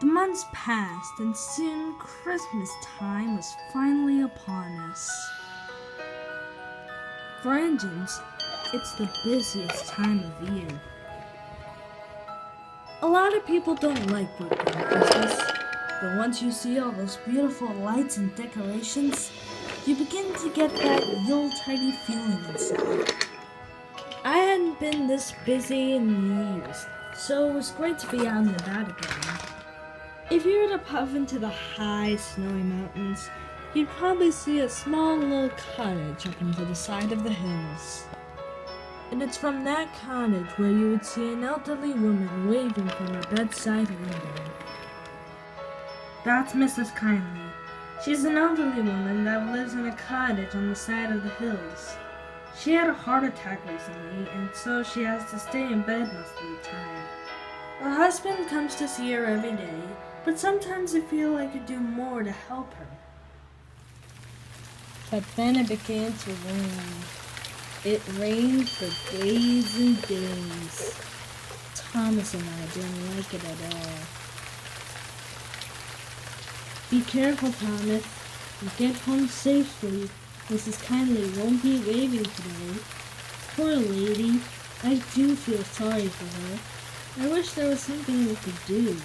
The months passed, and soon Christmas time was finally upon us. For engines, it's the busiest time of year. A lot of people don't like working on Christmas, but once you see all those beautiful lights and decorations, you begin to get that Yuletide feeling inside. I hadn't been this busy in years, so it was great to be out and about again. If you were to puff into the high, snowy mountains, you'd probably see a small little cottage up into the side of the hills. And it's from that cottage where you would see an elderly woman waving from her bedside window. That's Mrs. Kindly. She's an elderly woman that lives in a cottage on the side of the hills. She had a heart attack recently, and so she has to stay in bed most of the time. Her husband comes to see her every day, but sometimes I feel I could do more to help her. But then it began to rain. It rained for days and days. Thomas and I didn't like it at all. Be careful, Thomas, and get home safely. Mrs. Kindly won't be waving today. Poor lady, I do feel sorry for her. I wish there was something we could do.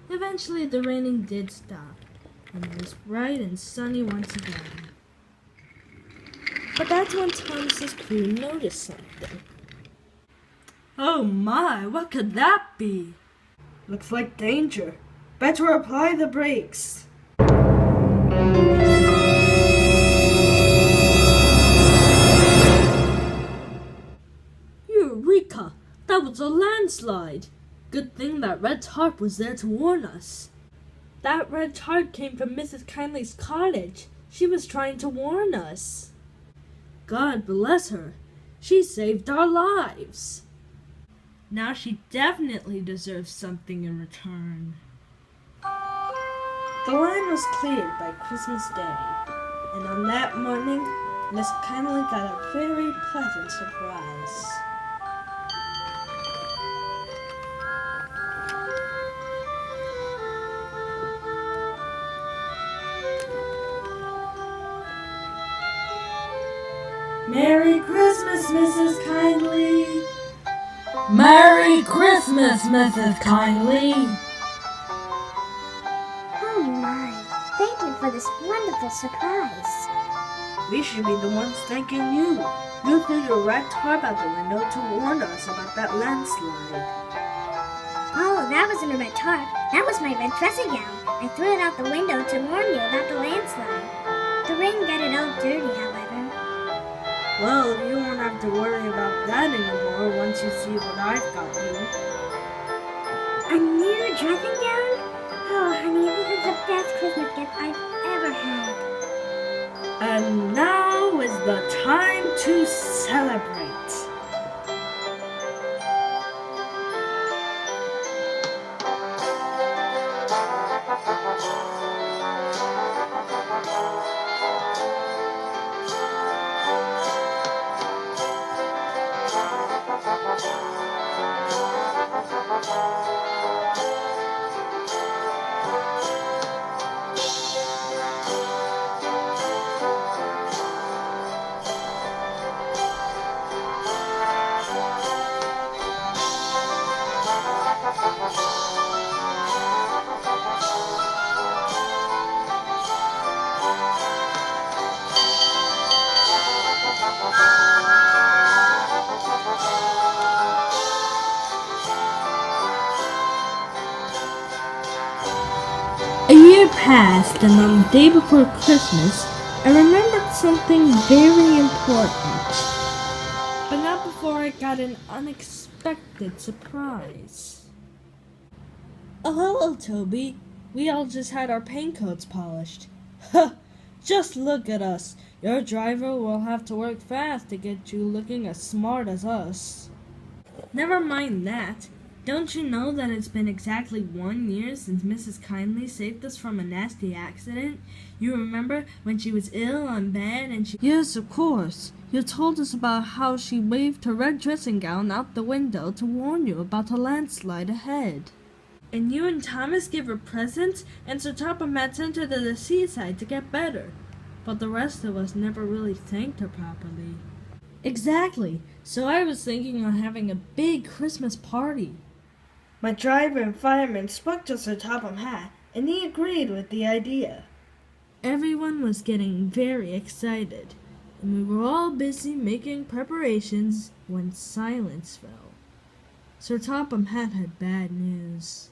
Eventually the raining did stop, and it was bright and sunny once again. But that's when Thomas's crew noticed something. Oh my, what could that be? Looks like danger. Better apply the brakes. Eureka! That was a landslide! Good thing that red tarp was there to warn us. That red tarp came from Mrs. Kindly's cottage. She was trying to warn us. God bless her. She saved our lives. Now she definitely deserves something in return. The line was cleared by Christmas Day, and on that morning, Miss Kindly got a very pleasant surprise. Merry Christmas, Mrs. Kindly! Merry Christmas, Mrs. Kindly! Oh my, thank you for this wonderful surprise. We should be the ones thanking you. You threw your red tarp out the window to warn us about that landslide. Oh, that wasn't a red tarp. That was my red dressing gown. I threw it out the window to warn you about the landslide. The rain got it all dirty, however. Well, you won't have to worry about that anymore once you see what I've got you. A new dressing gown? Oh, honey, this is the best Christmas gift I've ever had. And now is the time to celebrate. A year passed, and on the day before Christmas, I remembered something very important. But not before I got an unexpected surprise. Oh, hello, Toby. We all just had our paint coats polished. Huh! Just look at us. Your driver will have to work fast to get you looking as smart as us. Never mind that. Don't you know that it's been exactly 1 year since Mrs. Kindly saved us from a nasty accident? You remember when she was ill on bed and she... Yes, of course. You told us about how she waved her red dressing gown out the window to warn you about a landslide ahead. And you and Thomas gave her presents, and Sir Topham had sent her to the seaside to get better. But the rest of us never really thanked her properly. Exactly. So I was thinking of having a big Christmas party. My driver and fireman spoke to Sir Topham Hatt, and he agreed with the idea. Everyone was getting very excited, and we were all busy making preparations when silence fell. Sir Topham Hatt had bad news.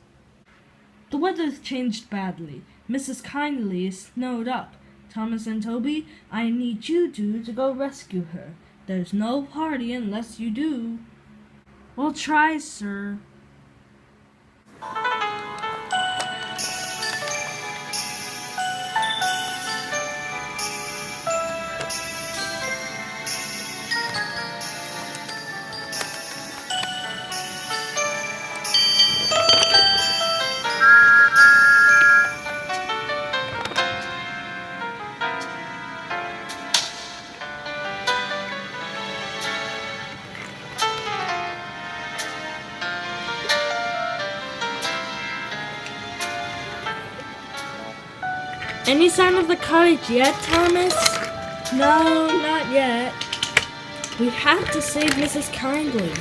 The weather changed badly. Mrs. Kindly is snowed up. Thomas and Toby, I need you two to go rescue her. There's no party unless you do. We'll try, sir. Any sign of the cottage yet, Thomas? No, not yet. We have to save Mrs. Kindly.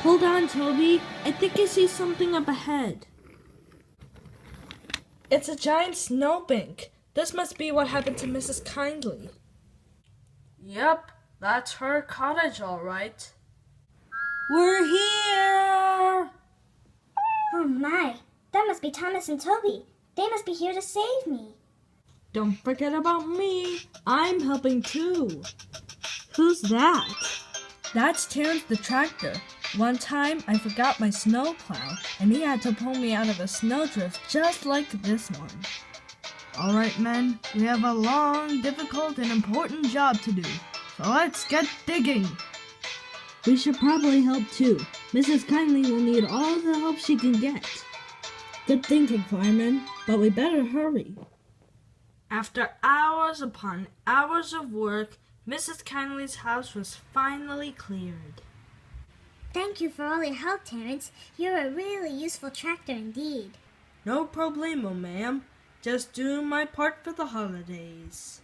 Hold on, Toby. I think I see something up ahead. It's a giant snowbank. This must be what happened to Mrs. Kindly. Yep, that's her cottage, all right. We're here! Oh my, that must be Thomas and Toby. They must be here to save me. Don't forget about me. I'm helping too. Who's that? That's Terrence the tractor. One time I forgot my snowplow, and he had to pull me out of a snowdrift just like this one. All right, men. We have a long, difficult, and important job to do. So let's get digging. We should probably help too. Mrs. Kindly will need all the help she can get. Good thinking, fireman, but we better hurry. After hours upon hours of work, Mrs. Kindly's house was finally cleared. Thank you for all your help, Terrence. You're a really useful tractor indeed. No problemo, ma'am. Just doing my part for the holidays.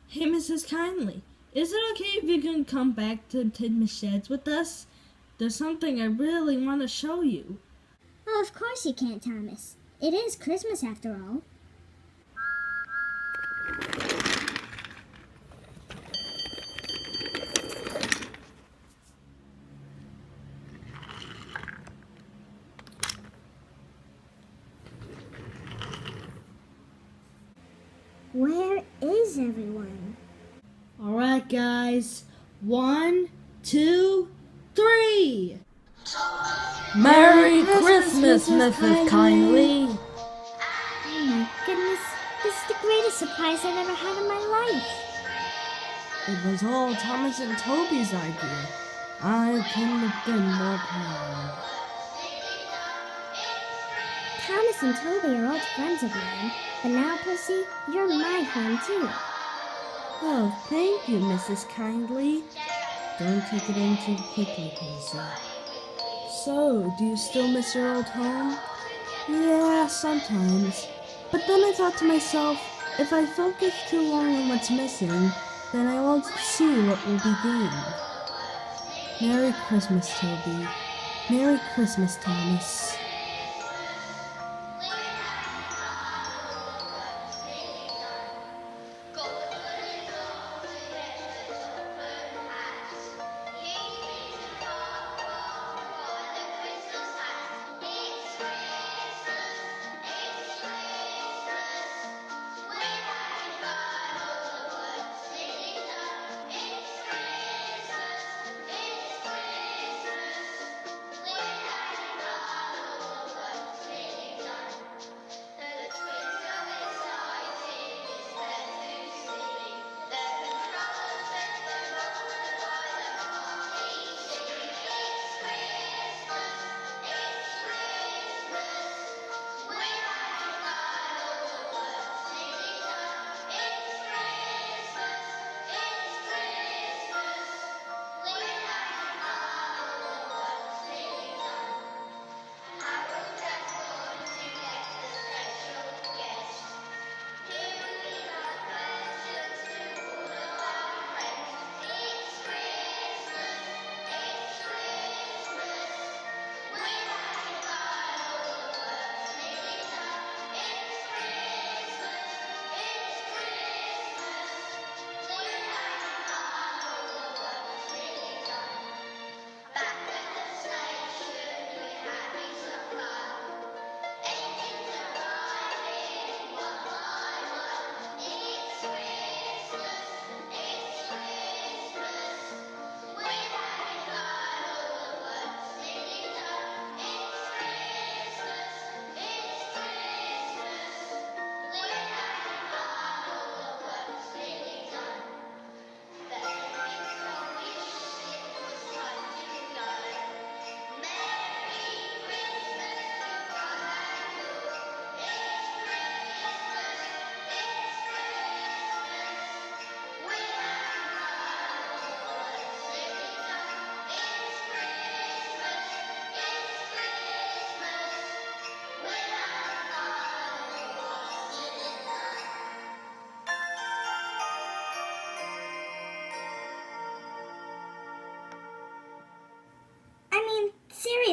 Hey, Mrs. Kindly, is it okay if you can come back to Tidmouth Sheds with us? There's something I really want to show you. Oh, of course you can, Thomas. It is Christmas after all. Where is everyone? All right, guys. 1, 2, 3. Merry Christmas, Mrs. Kindly. Oh my goodness, this is the greatest surprise I've ever had in my life. It was all Thomas and Toby's idea. I couldn't have been more proud. Thomas and Toby are old friends of mine, but now, Pussy, you're my friend too. Oh, thank you, Mrs. Kindly. Don't take it in too quickly, Pussy. So, do you still miss your old home? Yeah, sometimes. But then I thought to myself, if I focus too long on what's missing, then I won't see what will be gained. Merry Christmas, Toby. Merry Christmas, Thomas.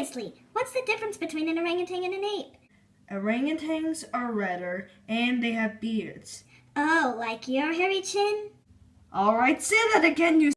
seriously, what's the difference between an orangutan and an ape? Orangutans are redder, and they have beards. Oh, like your hairy chin? All right, say that again, you